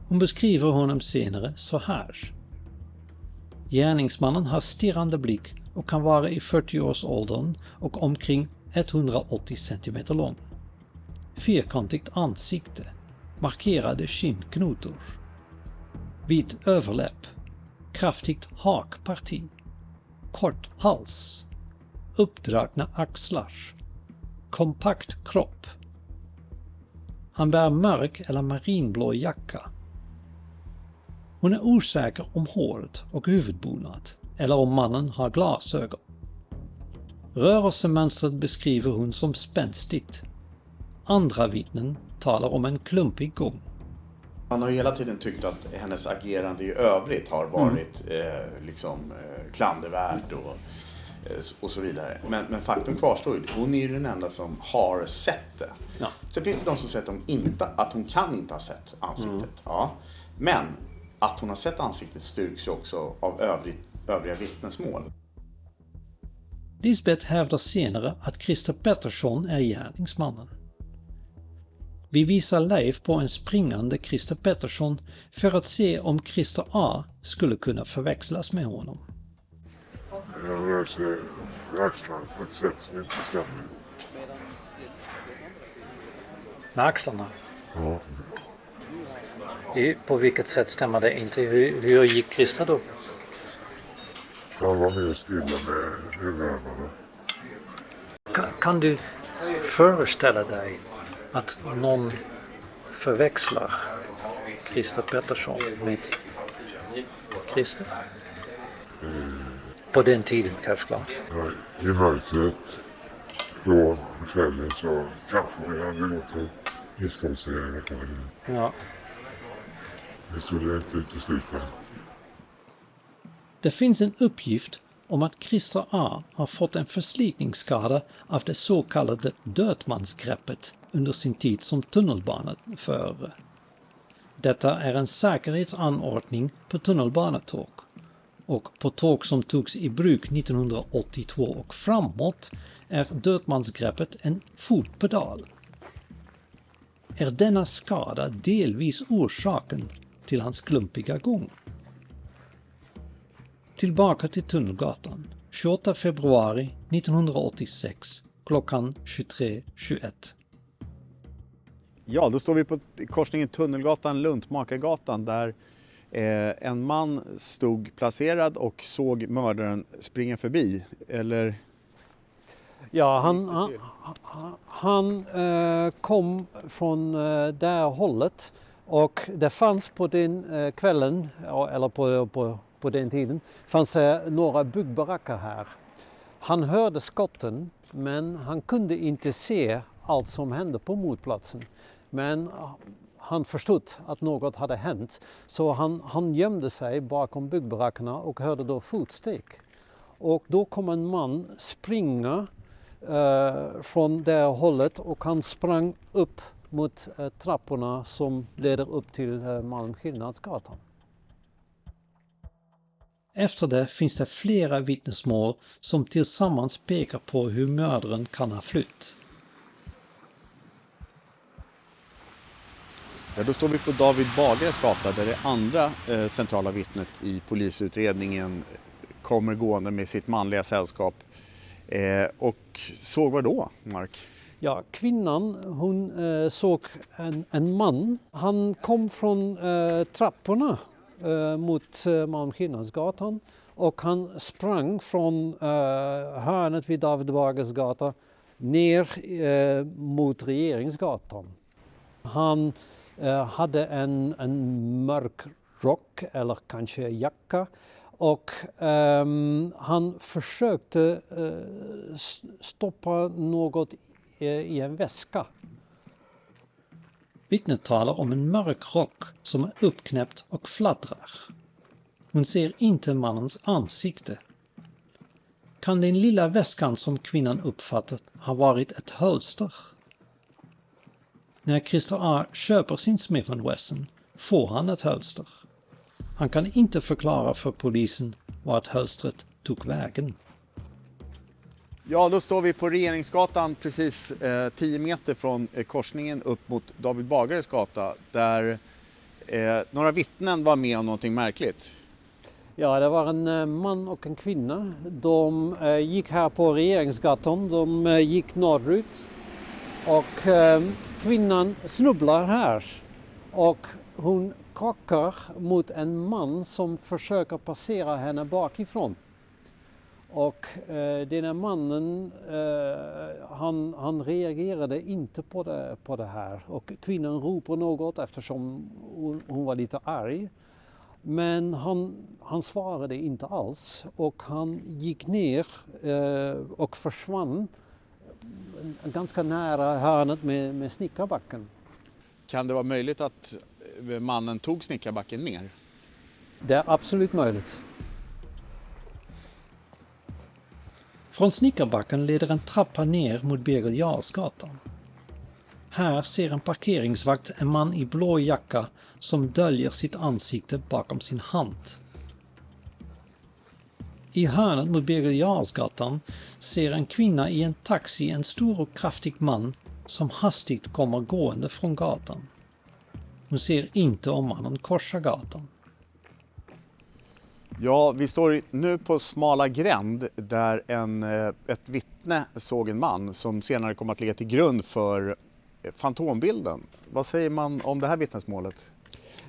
Hon beskriver honom senare så här. Gärningsmannen har stirrande blick och kan vara i 40-årsåldern och omkring 180 cm lång. Fyrkantigt ansikte, markerade kindknotor. Vid överläpp, kraftigt hakparti, kort hals, uppdragna axlar, kompakt kropp. Han bär mörk eller marinblå jacka. Hon är osäker om håret och huvudbonad eller om mannen har glasögon. Rörelsemönstret beskriver hon som spänstigt. Andra vittnen talar om en klumpig gång. Man har ju hela tiden tyckt att hennes agerande i övrigt har varit klandervärt och så vidare. Men faktum kvarstår ju. Hon är ju den enda som har sett det. Ja. Sen finns det de som säger att hon kan inte ha sett ansiktet. Ja. Men att hon har sett ansiktet styrks ju också av övriga vittnesmål. Lisbeth hävdar senare att Christer Pettersson är gärningsmannen. Vi visar Leif på en springande Christer Pettersson för att se om Christer A skulle kunna förväxlas med honom. Jag rör sig med axlarna på ett sätt som inte stämmer. Med axlarna? Ja. På vilket sätt stämmer det inte? Hur gick Christer då? Han var mer stilla med huvudarmarna. Kan du föreställa dig att någon förväxlar Christer Pettersson med Christer? På den tiden kanske. Ja, i mörkret då på kvällen så kanske vi hade gått och misstolsera. Ja. Det skulle jag inte utesluta. Det finns en uppgift om att Christer A har fått en förslitningsskada av det så kallade dödmansgreppet under sin tid som tunnelbaneförare. Detta är en säkerhetsanordning på tunnelbanetåg, och på tåg som togs i bruk 1982 och framåt är dödmansgreppet en fotpedal. Är denna skada delvis orsaken till hans klumpiga gång? Tillbaka till Tunnelgatan, 28 februari 1986, klockan 23:21. Ja, då står vi på korsningen Tunnelgatan-Luntmakargatan där en man stod placerad och såg mördaren springa förbi, eller? Ja, han kom från det hållet, och det fanns på den kvällen, eller på den tiden, fanns det några byggbaracker här. Han hörde skotten, men han kunde inte se allt som hände på mordplatsen. Men han förstod att något hade hänt, så han gömde sig bakom byggbarackerna och hörde då fotsteg. Och då kom en man springa från det hållet, och han sprang upp mot trapporna som leder upp till Malmskillnadsgatan. Efter det finns det flera vittnesmål som tillsammans pekar på hur mördaren kan ha flytt. Ja, då står vi på David Bagares gata där det andra centrala vittnet i polisutredningen kommer gående med sitt manliga sällskap. Och såg vad då, Mark? Ja, kvinnan, hon såg en man. Han kom från trapporna mot Malmskillnadsgatan, och han sprang från hörnet vid David Bagares gata ner mot Regeringsgatan. Han hade en mörk rock eller kanske jacka, och han försökte stoppa något i en väska. Vittnet talar om en mörk rock som är uppknäppt och fladdrar. Hon ser inte mannens ansikte. Kan den lilla väskan som kvinnan uppfattat ha varit ett hölster? När Christer A köper sin Smith & Wesson får han ett hölster. Han kan inte förklara för polisen vart hölstret tog vägen. Ja, då står vi på Regeringsgatan precis 10 meter från korsningen upp mot David Bagares gata, där några vittnen var med om någonting märkligt. Ja, det var en man och en kvinna. De gick här på Regeringsgatan, de gick norrut, och kvinnan snubblar här, och hon krockar mot en man som försöker passera henne bakifrån. Och den här mannen, han reagerade inte på det här, och kvinnan ropade något eftersom hon var lite arg. Men han svarade inte alls, och han gick ner och försvann ganska nära hörnet med Snickarbacken. Kan det vara möjligt att mannen tog Snickarbacken ner? Det är absolut möjligt. Från Snickarbacken leder en trappa ner mot Birger Jarlsgatan. Här ser en parkeringsvakt en man i blå jacka som döljer sitt ansikte bakom sin hand. I hörnet mot Birger Jarlsgatan ser en kvinna i en taxi en stor och kraftig man som hastigt kommer gående från gatan. Hon ser inte om mannen korsar gatan. Ja, vi står nu på smala gränd där ett vittne såg en man som senare kommer att ligga till grund för fantombilden. Vad säger man om det här vittnesmålet?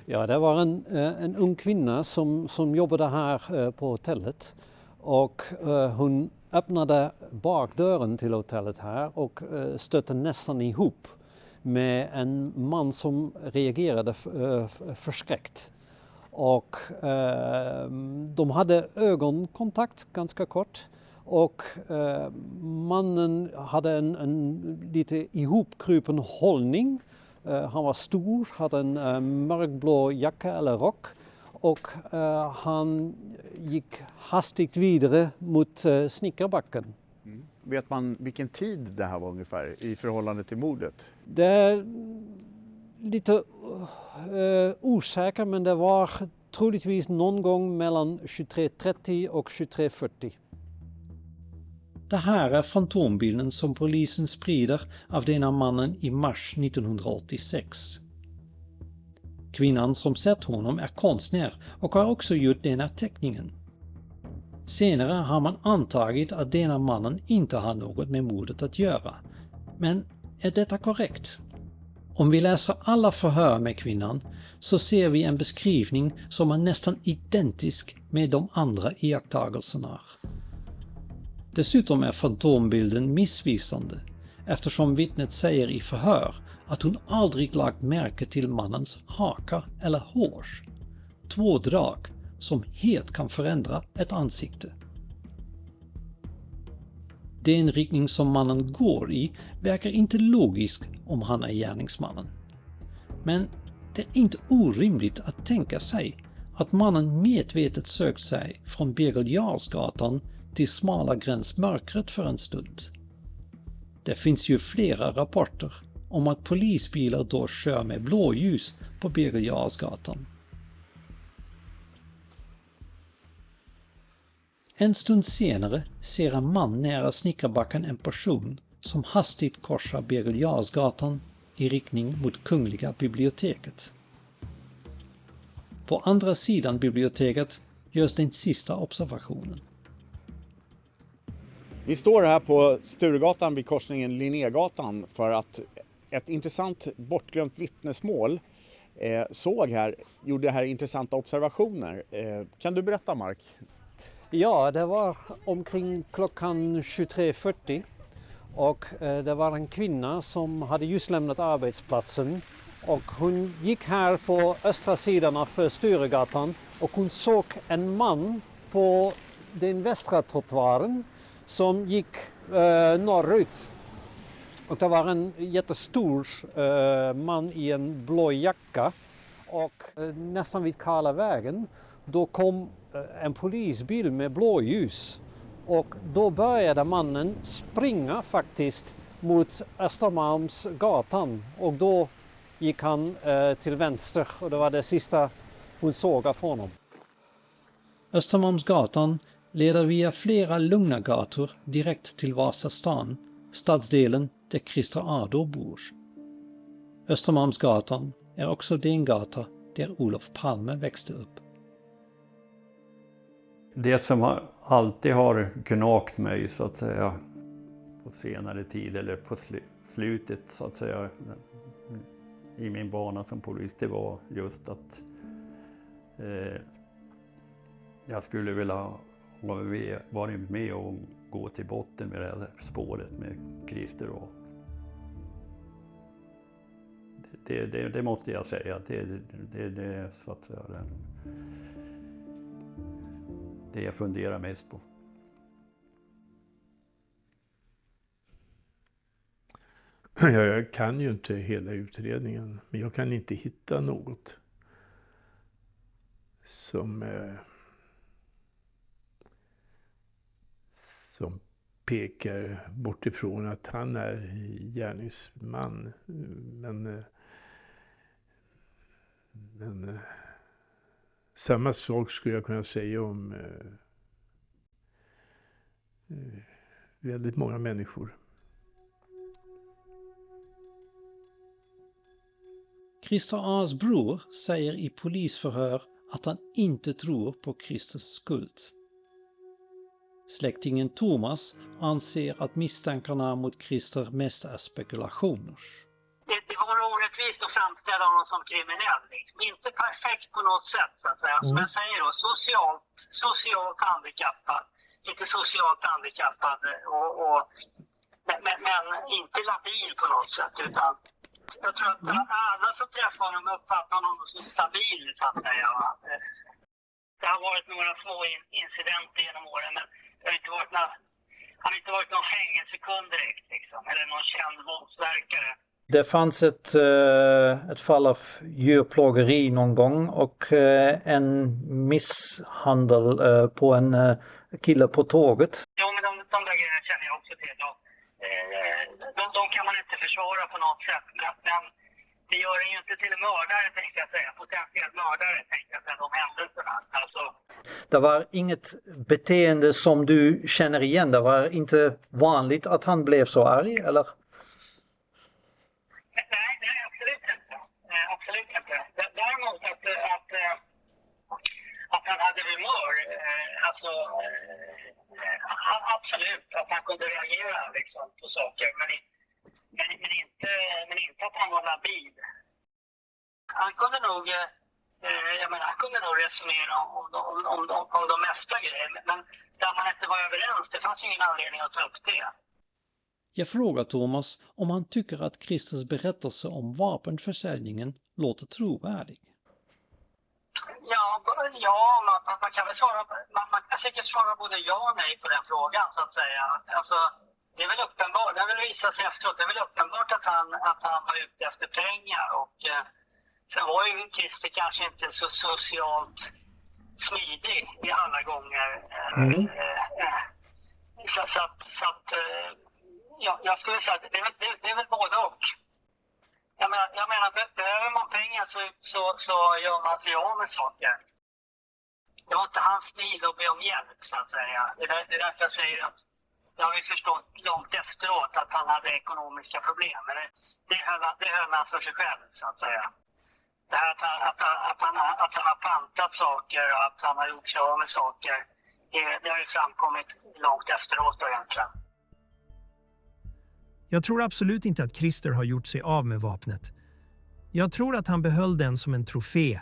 Ja, det var en ung kvinna som jobbade här på hotellet och hon öppnade bakdörren till hotellet här och stötte nästan ihop med en man som reagerade förskräckt. Och de hade ögonkontakt ganska kort och mannen hade en lite ihopkrupen hållning. Han var stor, hade en mörkblå jacka eller rock och han gick hastigt vidare mot Snickarbacken. Mm. Vet man vilken tid det här var ungefär i förhållande till mordet? Det är lite osäkert, men det var troligtvis någon gång mellan 23:30 och 23:40. Det här är fantombilden som polisen sprider av denna mannen i mars 1986. Kvinnan som sett honom är konstnär och har också gjort denna teckningen. Senare har man antagit att denna mannen inte har något med mordet att göra. Men är detta korrekt? Om vi läser alla förhör med kvinnan så ser vi en beskrivning som är nästan identisk med de andra iakttagelserna. Dessutom är fantombilden missvisande eftersom vittnet säger i förhör att hon aldrig lagt märke till mannens haka eller hår. 2 drag som helt kan förändra ett ansikte. Den riktning som mannen går i verkar inte logisk om han är gärningsmannen. Men det är inte orimligt att tänka sig att mannen medvetet sökt sig från Birger Jarlsgatan till smala gränsmörkret för en stund. Det finns ju flera rapporter om att polisbilar då kör med blåljus på Birger Jarlsgatan. En stund senare ser en man nära Snickarbacken en person som hastigt korsar Birger Jarlsgatan i riktning mot Kungliga biblioteket. På andra sidan biblioteket görs den sista observationen. Vi står här på Sturegatan vid korsningen Linnégatan för att ett intressant bortglömt vittnesmål gjorde här intressanta observationer. Kan du berätta, Mark? Ja, det var omkring klockan 23:40 och det var en kvinna som hade just lämnat arbetsplatsen och hon gick här på östra sidan av Sturegatan och hon såg en man på den västra trottoaren som gick norrut. Och det var en jättestor man i en blå jacka och nästan vid Kala vägen då kom en polisbil med blåljus och då började mannen springa faktiskt mot Östermalmsgatan och då gick han till vänster och det var det sista hon såg av honom. Östermalmsgatan leder via flera lugna gator direkt till Vasastan, stadsdelen där Christer Ardor bor. Östermalmsgatan är också den gata där Olof Palme växte upp. Det som alltid har knakt mig så att säga på senare tid eller på slutet så att säga i min bana som polis, det var just att jag skulle vilja ha varit med och gå till botten med det här spåret med Christer. Och det måste jag säga, det är så att säga det jag funderar mest på. Jag kan ju inte hela utredningen, men jag kan inte hitta något som pekar bort ifrån att han är gärningsman. Men samma sak skulle jag kunna säga om väldigt många människor. Christer A's bror säger i polisförhör att han inte tror på Christers skuld. Släktingen Thomas anser att misstankarna mot Christer mest är spekulationer. Det vore orättvist att framställa honom som kriminell. Liksom. Inte perfekt på något sätt, så att säga. Som jag säger då, socialt handikappad. Inte socialt handikappad, men inte labil på något sätt. Utan jag tror att alla som träffar honom uppfattar honom som stabil, så att säga. Det har varit några små incidenter genom åren, men det har inte varit han har inte varit någon fängelsekund direkt, liksom, eller någon känd våldsverkare. Det fanns ett fall av djurplågeri någon gång och en misshandel på en kille på tåget. Jo, men de där grejerna känner jag också till. De kan man inte försvara på något sätt, men det gör en ju inte till en mördare, tänkte jag säga. Potentiell mördare, tänkte jag säga, de händelserna. Alltså. Det var inget beteende som du känner igen. Det var inte vanligt att han blev så arg, eller? Nej, absolut inte. Absolut inte. Däremot att han hade humör, absolut, att han kunde reagera liksom, på saker, men inte att han var labil. Han kunde nog, han kunde nog resonera om de mesta grejer, men där man inte var överens, det fanns ingen anledning att ta upp det. Jag frågar Thomas om han tycker att Christers berättelse om vapenförsäljningen låter trovärdig. Man kan väl svara, man kan säkert svara både ja och nej på den frågan, så att säga. Alltså, det är väl uppenbart, det har väl visat sig efteråt, det är väl uppenbart att han var ute efter pengar, och sen var ju Christer kanske inte så socialt smidig i alla gånger. Jag skulle säga att det är väl både och. Jag menar, behöver man pengar så gör man sig av med saker. Det var inte hans stil att be om hjälp, så att säga. Det är därför jag säger att jag har ju förstått långt efteråt att han hade ekonomiska problem. Men det höll han för sig själv, så att säga. Det här att han har pantat saker och att han har gjort sig av med saker, det har ju framkommit långt efteråt då egentligen. Jag tror absolut inte att Christer har gjort sig av med vapnet. Jag tror att han behöll den som en trofé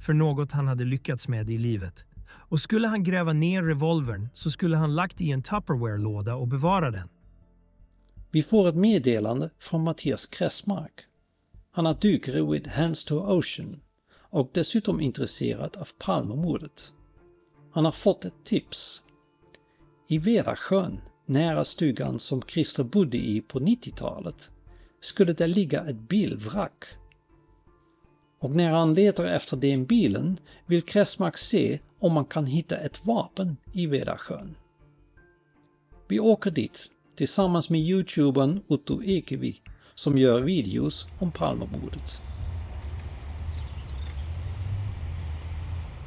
för något han hade lyckats med i livet. Och skulle han gräva ner revolvern så skulle han lagt i en Tupperware-låda och bevara den. Vi får ett meddelande från Mattias Kressmark. Han är dykare vid Hands to Ocean och dessutom intresserad av Palmemordet. Han har fått ett tips. I Vedasjön, nära stugan som Christer bodde i på 90-talet, skulle det ligga ett bilvrack. Och när han letar efter den bilen vill Kressmark se om man kan hitta ett vapen i Vedasjön. Vi åker dit tillsammans med YouTubern Otto Ekevi som gör videos om Palmemordet.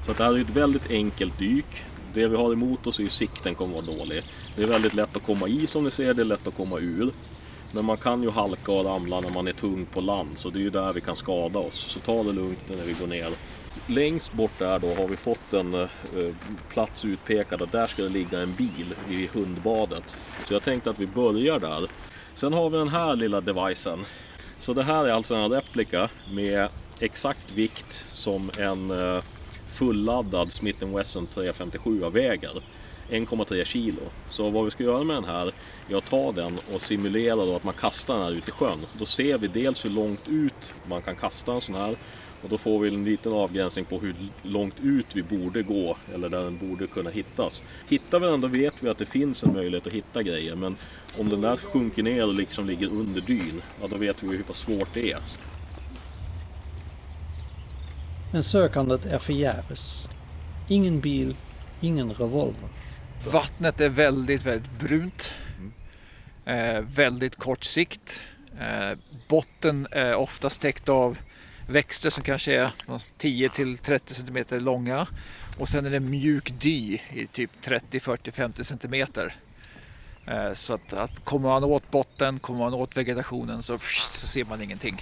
Så det här är ett väldigt enkelt dyk. Det vi har emot oss är ju sikten kommer vara dålig. Det är väldigt lätt att komma i som ni ser, det är lätt att komma ur. Men man kan ju halka och ramla när man är tung på land, så det är ju där vi kan skada oss. Så ta det lugnt när vi går ner. Längst bort där då har vi fått en plats utpekad och där ska det ligga en bil vid hundbadet. Så jag tänkte att vi börjar där. Sen har vi den här lilla devicen. Så det här är alltså en replika med exakt vikt som en fulladdad Smith & Wesson 357 väger. 1,3 kilo. Så vad vi ska göra med den här är att ta den och simulera då att man kastar den här ut i sjön. Då ser vi dels hur långt ut man kan kasta en sån här. Och då får vi en liten avgränsning på hur långt ut vi borde gå eller där den borde kunna hittas. Hittar vi den då vet vi att det finns en möjlighet att hitta grejer. Men om den där sjunker ner och liksom ligger under dyn, ja, då vet vi hur pass svårt det är. Men sökandet är förgäves. Ingen bil, ingen revolver. Vattnet är väldigt, väldigt brunt. Väldigt kort sikt. Botten är oftast täckt av växter som kanske är 10-30 cm långa. Och sen är det mjuk dy i typ 30, 40, 50 cm. Så att kommer man åt botten, kommer man åt vegetationen så ser man ingenting.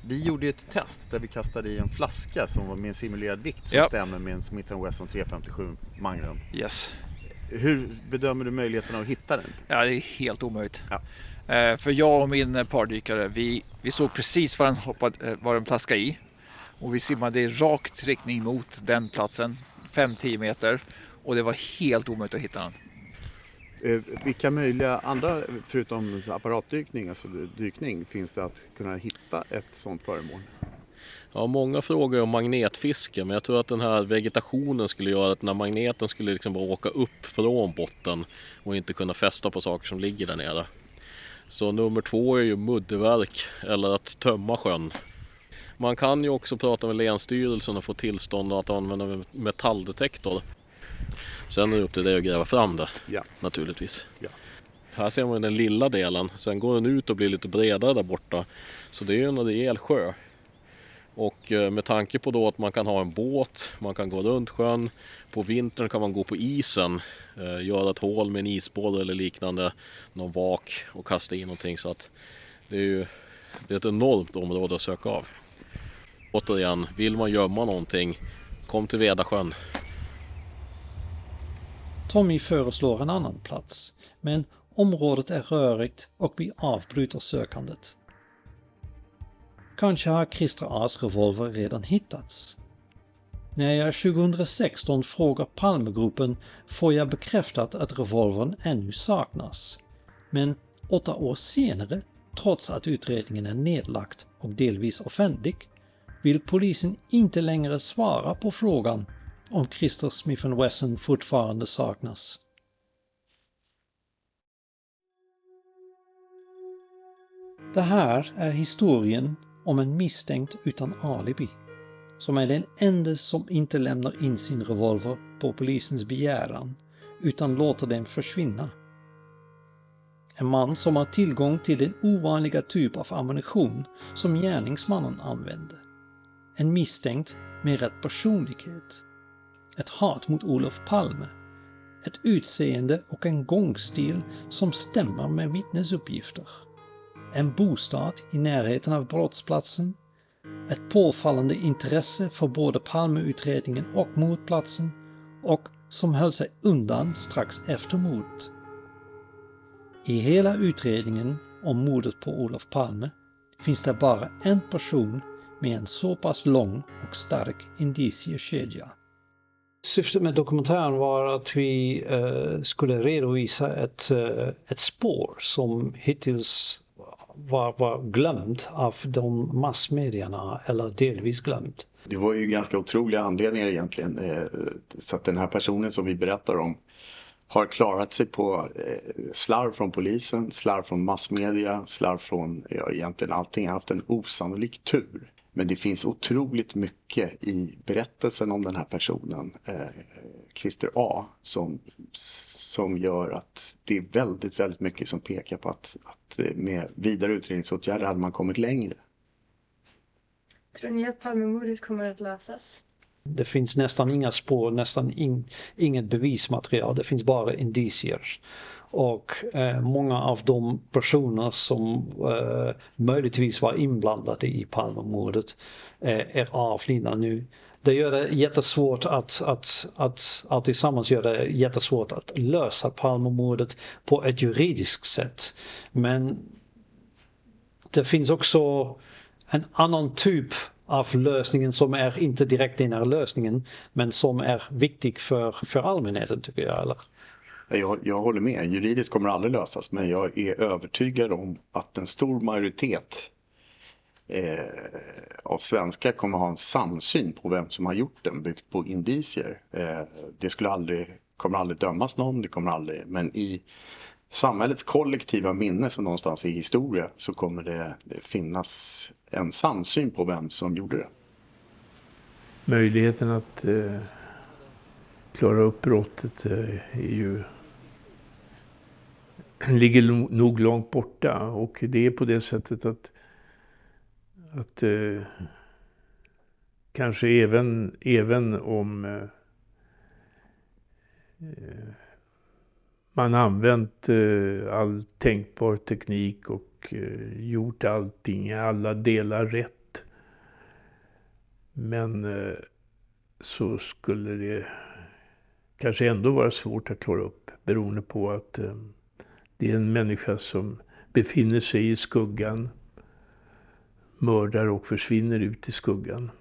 Vi gjorde ju ett test där vi kastade i en flaska som var med en simulerad vikt som stämmer med en Smith & Wesson 357 Magnum. Yes. Hur bedömer du möjligheten att hitta den? Ja, det är helt omöjligt. Ja. För jag och min pardykare, vi såg precis vad den plaskade i. Och vi simmade i rakt riktning mot den platsen, 5-10 meter. Och det var helt omöjligt att hitta den. Vilka möjliga andra, förutom apparatdykning, alltså dykning, finns det att kunna hitta ett sådant föremål? Ja, många frågar om magnetfiske, men jag tror att den här vegetationen skulle göra att när magneten skulle liksom bara åka upp från botten och inte kunna fästa på saker som ligger där nere. Så nummer 2 är ju mudderverk eller att tömma sjön. Man kan ju också prata med Länsstyrelsen och få tillstånd att använda metalldetektor. Sen är det upp till det att gräva fram det, naturligtvis. Ja. Här ser man den lilla delen, sen går den ut och blir lite bredare där borta. Så det är ju en rejäl sjö. Och med tanke på då att man kan ha en båt, man kan gå runt sjön. På vintern kan man gå på isen, göra ett hål med en isborre eller liknande, någon vak och kasta in någonting. Så att det är ett enormt område att söka av. Återigen, vill man gömma någonting, kom till Vedasjön. Tommy föreslår en annan plats, men området är rörigt och vi avbryter sökandet. Kanske har Christer A's revolver redan hittats. När jag 2016 frågar Palmegruppen får jag bekräftat att revolvern ännu saknas. Men 8 år senare, trots att utredningen är nedlagt och delvis offentlig, vill polisen inte längre svara på frågan om Christer Smith & Wesson fortfarande saknas. Det här är historien om en misstänkt utan alibi, som är den enda som inte lämnar in sin revolver på polisens begäran, utan låter den försvinna. En man som har tillgång till den ovanliga typ av ammunition som gärningsmannen använde. En misstänkt med rätt personlighet. Ett hat mot Olof Palme. Ett utseende och en gångstil som stämmer med vittnesuppgifter. En bostad i närheten av brottsplatsen. Ett påfallande intresse för både Palmeutredningen och mordplatsen och som höll sig undan strax efter mordet. I hela utredningen om mordet på Olof Palme finns det bara en person med en så pass lång och stark indiciekedja. Syftet med dokumentären var att vi skulle redovisa ett spår som hittills var glömt av de massmedierna eller delvis glömt. Det var ju ganska otroliga anledningar egentligen. Så att den här personen som vi berättar om har klarat sig på slarv från polisen, slarv från massmedia, slarv från egentligen allting. Har haft en osannolik tur. Men det finns otroligt mycket i berättelsen om den här personen, Christer A, som gör att det är väldigt, väldigt mycket som pekar på att med vidare utredningsåtgärder hade man kommit längre. Tror ni att Palmemordet kommer att lösas? Det finns nästan inga spår, inget bevismaterial, det finns bara indicier. Och många av de personer som möjligtvis var inblandade i Palmemordet är avlidna nu. Det gör det jättesvårt att tillsammans gör det jättesvårt att lösa Palmemordet på ett juridiskt sätt. Men det finns också en annan typ av lösningen som är inte direkt den här lösningen, men som är viktig för allmänheten, tycker jag. Eller? Jag håller med. Juridiskt kommer det aldrig lösas, men jag är övertygad om att en stor majoritet av svenskar kommer ha en samsyn på vem som har gjort den, byggt på indicier. Det kommer aldrig dömas någon, det kommer aldrig, men i samhällets kollektiva minne som någonstans i historia så kommer det finnas en samsyn på vem som gjorde det. Möjligheten att klara upp brottet ligger nog långt borta, och det är på det sättet att kanske även om man använt all tänkbar teknik och gjort allting, alla delar rätt. Men så skulle det kanske ändå vara svårt att klara upp, beroende på att det är en människa som befinner sig i skuggan, mördar och försvinner ut i skuggan.